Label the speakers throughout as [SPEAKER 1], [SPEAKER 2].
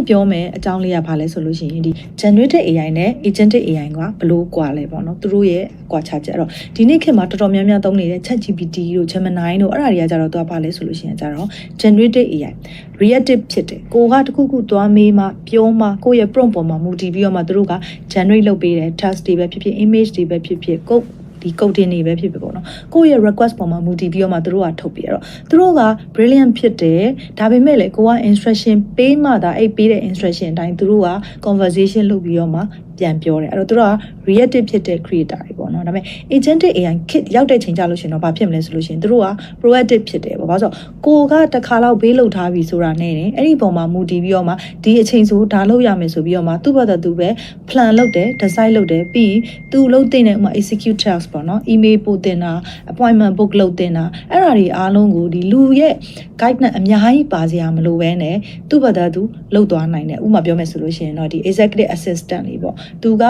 [SPEAKER 1] ပြောမယ်အကြောင်းလေးကဘာလဲဆိုလို့ရှိရင်ဒီ generative AI နဲ့ agentic AI ကဘလို့ကွာလဲပေါ့နော်သူတို့ရဲ့ကွာခြားချက်အဲ့တော့ဒီနေ့ခေတ်မှာတော်တော်များများသုံးနေတဲ့ ChatGPT တို့ Gemini တို့အဲ့ဒါတွေကကြတော့သူကဘာလဲဆိုလို့ရှိရင်ကြတော့ generative AI reactive ဖြစ်တယ်ကိုကတခုခုသွားမေးမှပြောမှကိုယ့်ရဲ့ prompt ပေါ်မှာမူတည်ပြီးတော့မှသူတို့က generate လုပ်ပေးတယ် text တွေပဲဖြစ်ဖြစ် image တွေပဲဖြစ်ဖြစ်codeဒီ code တွေပဲဖြစ်ဖြစ်ပေါ့နော်ကိုယ့်ရဲ့ request ပေါ်မှာမူတည်ပြီးတော့မှသူတို့ကထုတ်ပြရတော့သူတို့က brilliant ဖြစ်တယ်ဒါပေမဲ့လည်းကိုက instruction ပေးမှသာအဲ့ပေးတဲ့ instruction အတိုင်းသူတို့က conversation လုပ်ပြီးတော့မှပြန်ပြောတယ်အဲ့တော့သူတို့က reactive ဖြစ်တဲ့ creator တွေပေါ့နော်ဒါပေမဲ့ agentic AI kit ရောက်တဲ့ချိန်ကြလို့ရှင်တော့ဘာဖြစ်မလဲဆိုလို့ရှင်သူတို့က proactive ဖြစ်တယ်ပေါ့ဘာလို့ဆိုကိုကတစ်ခါတော့ဘေးလုပ်ထားပြီဆိုတာနဲ့အဲ့ဒီပုံမှာမူတည်ပြီးတော့မှဒီအချိန်ဆိုဒါလုပ်ရမယ်ဆိုပြီးတော့မှသူ့ဘက်သူပဲ plan လုပ်တယ် design လုပ်တယ်ပြီးသူလုပ်တဲ့ဥမာ execute task ပေါ့နော် email ပို့တင်တာ appointment book လုပ်တင်တာအဲ့ဒါတွေအားလုံးကိုဒီလူရဲ့ guide နဲ့အများကြီးပါစရာမလိုဘဲနဲ့သူ့ဘက်သူလုပ်သွားနိုင်တယ်ဥပမာပြောမယ်ဆိုလို့ရှိရင်တော့ဒီ executive assistant လေးပေါ့သူက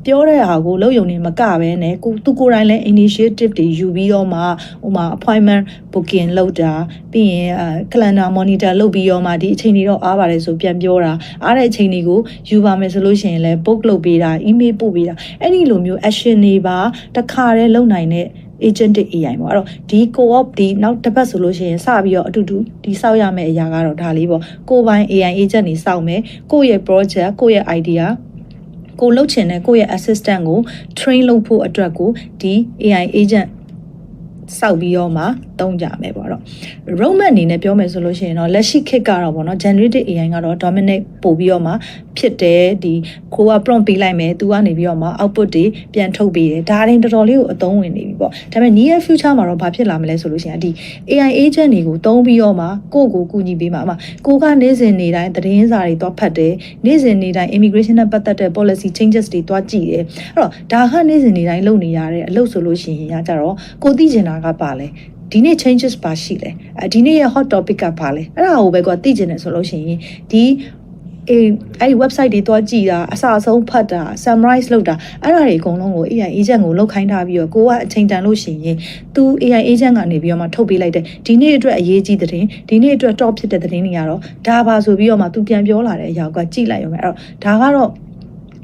[SPEAKER 1] ပြောတဲ့ဟာကိုလုပ်ယုံနေမကပဲနဲ့သူကိုယ်တိုင်လည်း initiative တွေယူပြီးတော့မှဥမာ appointment booking လုပ်တာပြီးရင်calendar monitor လုပ်ပြီးတော့မှဒီအချိန်တွေတော့အားပါတယ်ဆိုပြန်ပြောတာအားတဲ့အချိန်တွေကိုယူပါမယ်ဆိုလို့ရှိရင်လည်း book လုပ်ပေးတာ email ပို့ပေးတာအဲ့ဒီလိုမျိုး action တွေပါတခါတည်းလုပ်နိုင်တဲ့ agentic AI ပေါ့အဲ့တော့ဒီ co-op ဒီနောက်တစ်ပတ်ဆိုလို့ရှိရင်စပြီးတော့အတူတူဒီစောက်ရမယ့်အရာကတော့ဒါလေးပေါ့ကိုယ်ပိုင် AI agent တွေစောက်မယ်ကိုယ့်ရဲ့ project ကိုယ့်ရဲ့ idea ကိုလှုပ်ချင်တဲ့ကိုယ့်ရဲ့ assistant ကို train လုပ်ဖို့အတွက်ကိုဒီ AI agent စောက်ပြီးတော့မှသုံးကြမယ်ပေါ့တော့ roadmap အနေနဲ့ပြောမယ်ဆိုလို့ရှိရင်တော့လက်ရှိခေတ်ကတော့ပေါ့နော် generative AI ကတော့ dominate ပို့ပြီးတော့မှဖြစ်တယ်ဒီကိုက prompt ပေးလိုက်မယ်သူကနေပြီးတော့မှ output တွေပြန်ထုတ်ပေးတယ်ဒါတိုင်းတော်တော်လေးကိုအသုံးဝင်နေပြီပေါ့ဒါပေမဲ့ near future မှာတော့ဘာဖြစ်လာမလဲဆိုလို့ရှိရင်ဒီ AI agent တွေကိုသုံးပြီးတော့မှကိုယ့်ကိုကူညီပေးမှာအမကိုကနေ့စဉ်နေ့တိုင်းသတင်းစာတွေတွားဖတ်တယ်နေ့စဉ်နေ့တိုင်း immigration နဲ့ပတ်သက်တဲ့ policy changes တွေတွားကြည့်တယ်အဲ့တော့ဒါကနေ့စဉ်နေ့တိုင်းလုပ်နေရတဲ့အလုပ်ဆိုလို့ရှိရင်ကြတော့ကိုသိချင်တာကပါလဲဒီနေ့ changes ပါရှိလဲဒီနေ့ရဲ့ hot topic ကပါလဲအဲ့ဒါကိုပဲကိုသိချင်တယ်ဆိုလို့ရှိရင်ဒီအဲ့ဒီ website တွေတွားကြည့်တာအစအဆုံးဖတ်တာ summarize လုပ်တာအဲ့ဒါတွေအကုန်လုံးကို AI agent ကိုလုပ်ခိုင်းထားပြီးတော့ကိုကအချိန်တန်လို့ရှိရင်သူ AI agent ကနေပြီးတော့မှထုတ်ပေးလိုက်တဲ့ဒီနေ့အတွက်အရေးကြီးတဲ့ဒီနေ့အတွက် top ဖြစ်တဲ့သတင်းတွေကတော့ဒါပါဆိုပြီးတော့မှသူပြန်ပြောလာတဲ့အရာကကြည့်လိုက်ရုံပဲအဲ့တော့ဒါကတော့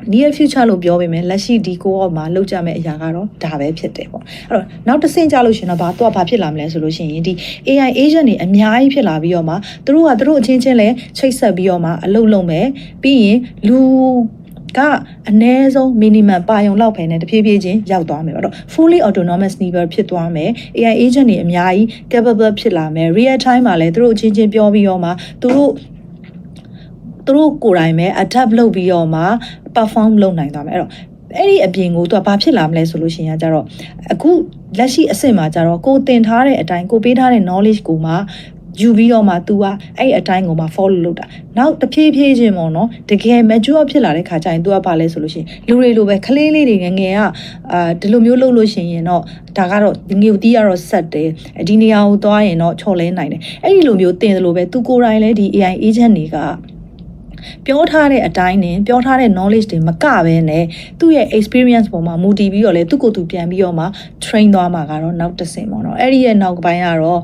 [SPEAKER 1] near future လို့ပြောပေမဲ့လက်ရှိဒီ co-op မှာလောက်ကြမဲ့အရာကတော့ဒါပဲဖြစ်တယ်ပေါ့အဲ့တော့နောက်တစ်ဆင့်ကြလို့ရှင်တော့ဘာဖြစ်လာမလဲဆိုလို့ရှိရင်ဒီ AI agent တွေအများကြီးဖြစ်လာပြီးတော့မှသူတို့အချင်းချင်းလဲချိတ်ဆက်ပြီးတော့မှအလုပ်လုပ်မယ်ပြီးရင်လူကအနည်းဆုံး minimum ပါယုံလောက်ပဲနဲ့တဖြည်းဖြည်းချင်းရောက်သွားမယ်ပေါ့တော့ fully autonomous level ဖြစ်သွားမယ် AI agent တွေအများကြီး capable ဖြစ်လာမယ် real time မှာလဲသူတို့အချင်းချင်းပြောပြီးတော့မှသူတို့ကိုယ်တိုင်ပဲ adapt လုပ်ပြီးတော့မှ perform လုပ်နိုင်သွားမယ်အဲ့တော့အဲ့ဒီအပြင်ကိုသူကဘာဖြစ်လာမလဲဆိုလို့ရှိရင်ကြတော့အခုလက်ရှိအဆင့်မှာကြတော့ကိုသင်ထားတဲ့အတိုင်းကိုပေးထားတဲ့ knowledge ကိုမှယူပြီးတော့မှ तू ကအဲ့အတိုင်းကိုမှ follow လုပ်တာနောက်တဖြည်းဖြည်းချင်းပေါ့နော်တကယ် mature ဖြစ်လာတဲ့ခါကျရင် तू ကဘာလဲဆိုလို့ရှိရင်လူတွေလိုပဲခလေးလေးတွေငယ်ကဒီလိုမျိုးလုပ်လို့ရှိရင်တော့ဒါကတော့ငယ်တီးကတော့ဆက်တယ်ဒီနေရာကိုသွားရင်တော့ချော်လဲနိုင်တယ်အဲ့ဒီလိုမျိုးသင်တယ်လို့ပဲ तू ကိုယ်တိုင်လဲဒီ AI agent တွေကပြောထားတဲ့အတိုင်းနဲ့ပြောထားတဲ့ knowledge တွေမကဘဲနဲ့သူ့ရဲ့ experience ပေါ်မှာမူတည်ပြီးတော့လေသူ့ကိုယ်သူပြန်ပြီးတော့မှ train သွားမှာကတော့နောက်တစ်ဆင့်ပေါ့နော်အဲ့ဒီရဲ့နောက်ပိုင်းကတော့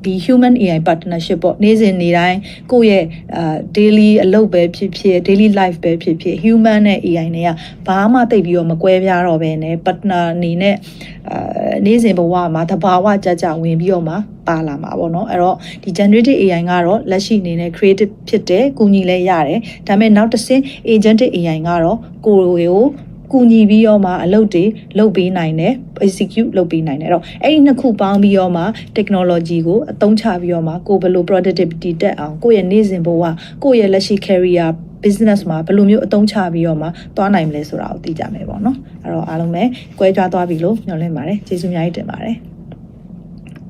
[SPEAKER 1] ဒီ human AI partnership ပေါ့နေ့စဉ်နေ့တိုင်းကိုယ့်ရဲ့daily အလုပ်ပဲဖြစ်ဖြစ် daily life ပဲဖြစ်ဖြစ် human နဲ့ AI နဲ့ကဘာမှတိတ်ပြီးတော့မကွဲပြားတော့ဘဲနဲ့ partner အနေနဲ့နေ့စဉ်ဘဝမှာသဘာဝကြဝင်ပြီးတော့မှပါလာမှာပေါ့နော်အဲ့တော့ဒီ generative AI ကတော့လက်ရှိအနေနဲ့ creative ဖြစ်တယ်ကူညီလဲရတယ်ဒါပေမဲ့နောက်တစ်ဆင့် agentic AI ကတော့ကိုယ်ကူညီပြီးတော့မှအလုပ်တွေလုပ်ပေးနိုင်တယ် execute လုပ်ပေးနိုင်တယ်အဲ့တော့အဲ့ဒီနှစ်ခုပေါင်းပြီးတော့မှ technology ကိုအသုံးချပြီးတော့မှကိုယ်ဘယ်လို productivity တက်အောင်ကိုယ့်ရဲ့နေ့စဉ်ဘဝကိုယ့်ရဲ့လက်ရှိ career business မှာဘယ်လိုမျိုးအသုံးချပြီးတော့မှသွားနိုင်မလဲဆိုတာကိုသိကြမယ်ပေါ့နော်အဲ့တော့အားလုံးပဲကြွယ်ကြသွားပြီလို့ညွှန်လင့်ပါတယ်ကျေးဇူးအများကြီးတင်ပါတယ်